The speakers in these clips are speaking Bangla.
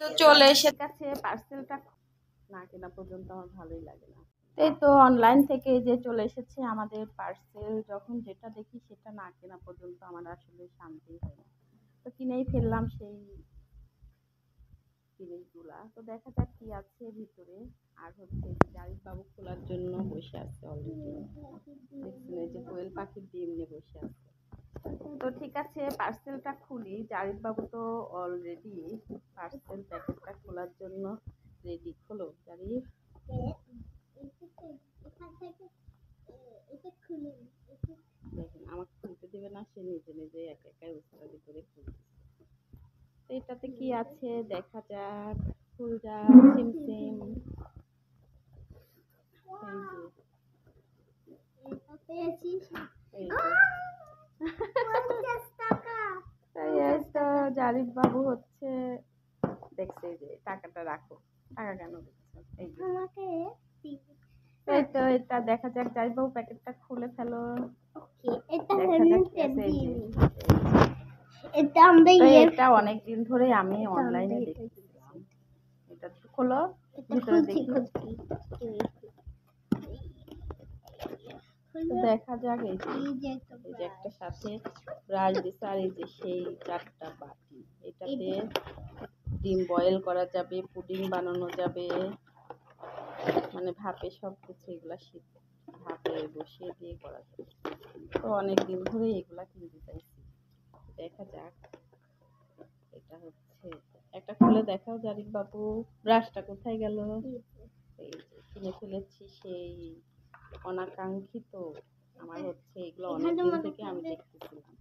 তো চলে এসে গেছে পার্সেলটা না কেনা পর্যন্ত আমার ভালোই লাগে না। এই তো অনলাইন থেকে যে চলে এসেছে আমাদের পার্সেল, যখন যেটা দেখি সেটা না কেনা পর্যন্ত আমার আসলে শান্তি হয় না। তো কিনেই ফেললাম সেই জিনিসগুলা। তো দেখা যাক কি আছে ভিতরে। আর হচ্ছে জারিফ বাবু খোলার জন্য বসে আছে অলরেডি। দেখছেন এই যে কোয়েল পাখির ডিম নিয়ে বসে আছে। তো ঠিক আছে, পার্সেলটা খুলি। জারিফ বাবু তো অলরেডি পার্সেল প্যাকেটটা খোলার জন্য রেডি। খোলো জারিফ। দেখেন আমাকে খুলতে দেবে না, সে নিজে নিজে একা একাই উস্তাদি করে খুলছে। তো এটাতে কি আছে দেখা যাক। ফুল যা সিমসিম, জারিফ বাবু হচ্ছে দেখছে যে টাকাটা রাখো। টাকা কেন দিচ্ছ? এই তো এটা দেখা যাক। জারিফ বাবু প্যাকেটটা খুলে ফেলো। এটা অনেকদিন ধরে আমি অনলাইনে দেখতেছিলাম। এটা খোলো, ভিতরে দেখি। দেখা যাক। এই যে একটা সাথে ব্রাশ দিছে, আর এই যে সেই 4টা বাটি। এটাতে ডিম বয়েল করা যাবে, পুডিং বানানো যাবে, মানে ভাপে সব কিছু এগুলা শীত ভাপে বসিয়ে দিয়ে করা যাবে। তো অনেকদিন ধরে এগুলা কিনতে চাইছি। দেখা যাক। এটা হচ্ছে একটা খুলে দেখাও জারিফ বাবু। ব্রাশটা কোথায় গেল? এই যে কিনে ফেলেছি সেই অনাকাঙ্ক্ষিত। আমার হচ্ছে এগুলো অনেকদিন থেকে আমি দেখতেছিলাম।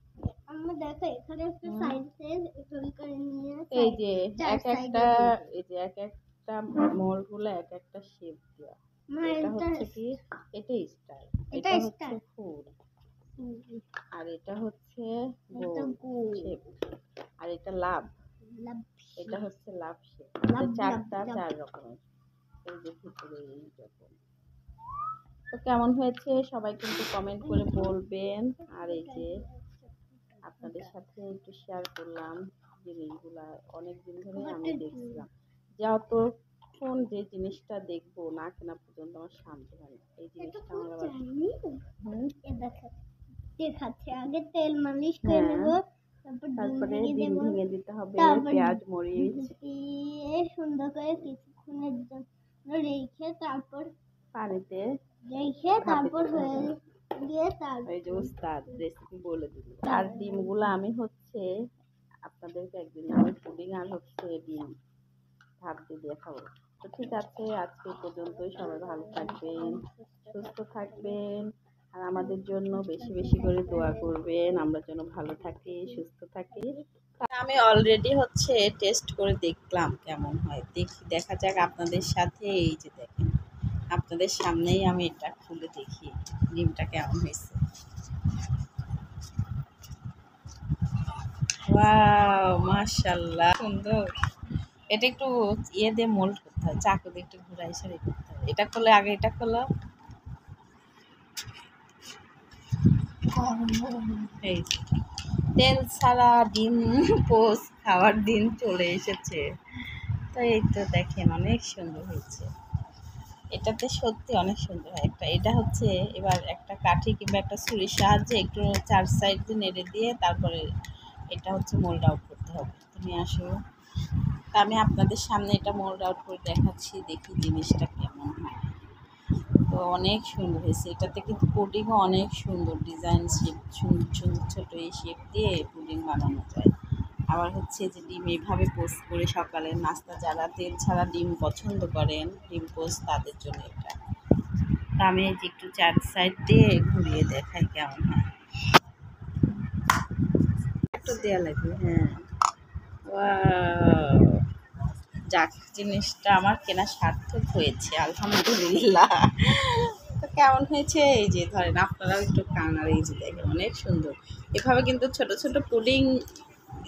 এই যে এক একটা মোড়গুলো এক একটা শেপ দেওয়া। এটা হচ্ছে কি, এটা স্টার, এটা হচ্ছে ফুল, আর এটা হচ্ছে গোল শেপ, আর এটা লাভ, এটা হচ্ছে লাভ শেপ। 4টা 4 রকমের। এই যে ভিতরে এইরকম। তো কেমন হয়েছে সবাই কিন্তু কমেন্ট করে বলবেন। আর এই যে আপনাদের সাথে একটু শেয়ার করলাম জিনিসগুলা। অনেকদিন ধরে আমি দেখছিলাম। যতক্ষণ যে জিনিসটা দেখবো না কেনা পর্যন্ত আমার শান্তি হয় না। এই জিনিসটা আমার আবার দেখাচ্ছে। আগে তেল মালিশ করে নেব, তারপরে ডিম ভেঙে দিতে হবে, পেঁয়াজ মরিচ দিয়ে সুন্দর করে কিছুক্ষণের জন্য রেখে তারপর পানিতে রেখে তারপর হয়ে দিয়ে তারপর এই যে উস্তাদ রেসিপি বলে দিল। আর ডিমগুলো আমি হচ্ছে আপনাদেরকে একদিন আমি পুডিং আর হচ্ছে ডিম ভাপ দিয়ে দেখাবো। তো ঠিক আছে, আজকে পর্যন্তই। সবাই ভালো থাকবেন, সুস্থ থাকবেন, আর আমাদের জন্য বেশি বেশি করে দোয়া করবেন, আমরা যেন ভালো থাকি সুস্থ থাকি। আমি অলরেডি হচ্ছে টেস্ট করে দেখলাম কেমন হয়। দেখা যাক আপনাদের সাথে। এই যে দেখেন আপনাদের সামনেই আমি এটা খুলে দেখি ডিমটা কেমন হয়েছে। ওয়াও, মাশাআল্লাহ, সুন্দর। এটা একটু ইয়ে দিয়ে মোল্ড করতে হয়, চাকু দিয়ে একটু ঘুরাই সারি করতে হয়। এটা খোলে আগে, এটা খোলো। এই তেল ছাড়া ডিম পোস্ট খাওয়ার দিন চলে এসেছে। তো এই তো দেখেন অনেক সুন্দর হয়েছে। এটাতে সত্যি অনেক সুন্দর হয়। এটা হচ্ছে এবার একটা কাঠি কিংবা একটা ছুরির সাহায্যে একটু 4 সাইড দিয়ে নেড়ে দিয়ে তারপরে এটা হচ্ছে মোল্ড আউট করতে হবে। তুমি আসো। তা আমি আপনাদের সামনে এটা মোল্ড আউট করে দেখাচ্ছি, দেখি জিনিসটা কেমন হয়। তো অনেক সুন্দর হয়েছে। এটাতে কিন্তু পুডিংও অনেক সুন্দর ডিজাইন শেপ, সুন্দর ছোটো এই শেপ দিয়ে পুডিং বানানো যায়। আবার হচ্ছে যে ডিম এইভাবে পোস্ট করে সকালের নাস্তা, যারা তেল ছাড়া ডিম পছন্দ করেন ডিম পোস্ট, তাদের জন্য এটা। তা আমি এই যে একটু 4 সাইড দিয়ে ঘুরিয়ে দেখাই কেমন হয়। একটু দেওয়া লাগবে। হ্যাঁ, যাক, জিনিসটা আমার কেনা সার্থক হয়েছে আলহামদুলিল্লাহ। তো কেমন হয়েছে এই যে ধরেন আপনারাও একটু খান। আর এই যে দেখেন অনেক সুন্দর। এভাবে কিন্তু ছোট ছোট পুডিং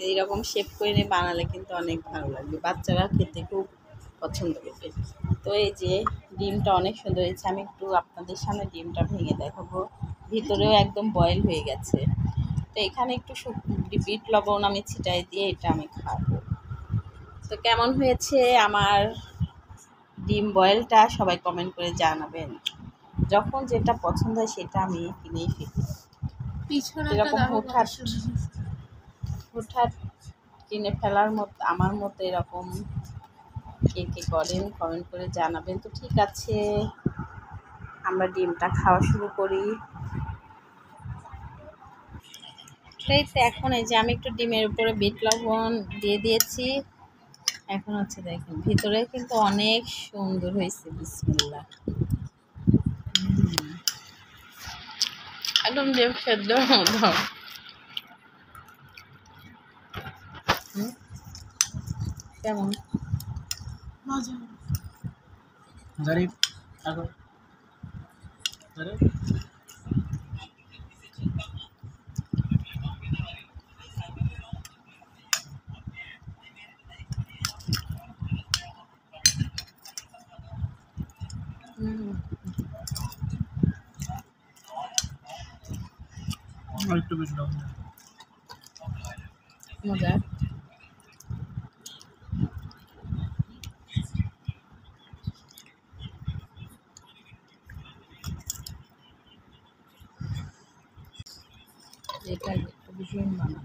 এইরকম শেপ করে নিয়ে বানালে কিন্তু অনেক ভালো লাগবে, বাচ্চারা খেতে খুব পছন্দ করবে। তো এই যে ডিমটা অনেক সুন্দর হয়েছে। আমি একটু আপনাদের সামনে ডিমটা ভেঙে দেখাবো। ভিতরেও একদম বয়েল হয়ে গেছে। তো এখানে একটু বিট লবণ আমি ছিটাই দিয়ে এটা আমি খাবো। তো কেমন হয়েছে আমার ডিম বয়েলটা সবাই কমেন্ট করে জানাবেন। যখন যেটা পছন্দ হয় সেটা আমি কিনেই ফেলি। এরকম হুটহাট হুটহাট কিনে ফেলার মতো আমার মতো এরকম কে কে করেন কমেন্ট করে জানাবেন। তো ঠিক আছে, আমরা ডিমটা খাওয়া শুরু করি। এই তো এখন এই যে আমি একটু ডিমের উপরে বিট লবণ দিয়ে দিয়েছি। এখন হচ্ছে দেখেন ভিতরে কিন্তু অনেক সুন্দর হয়েছে। বিসমিল্লাহ, একদম ডিম সেদ্ধ মতো। কেমন Zarif, aku, Zarif. একটু বেশি দাও। মজা। এটা একটু ভীষণ বানা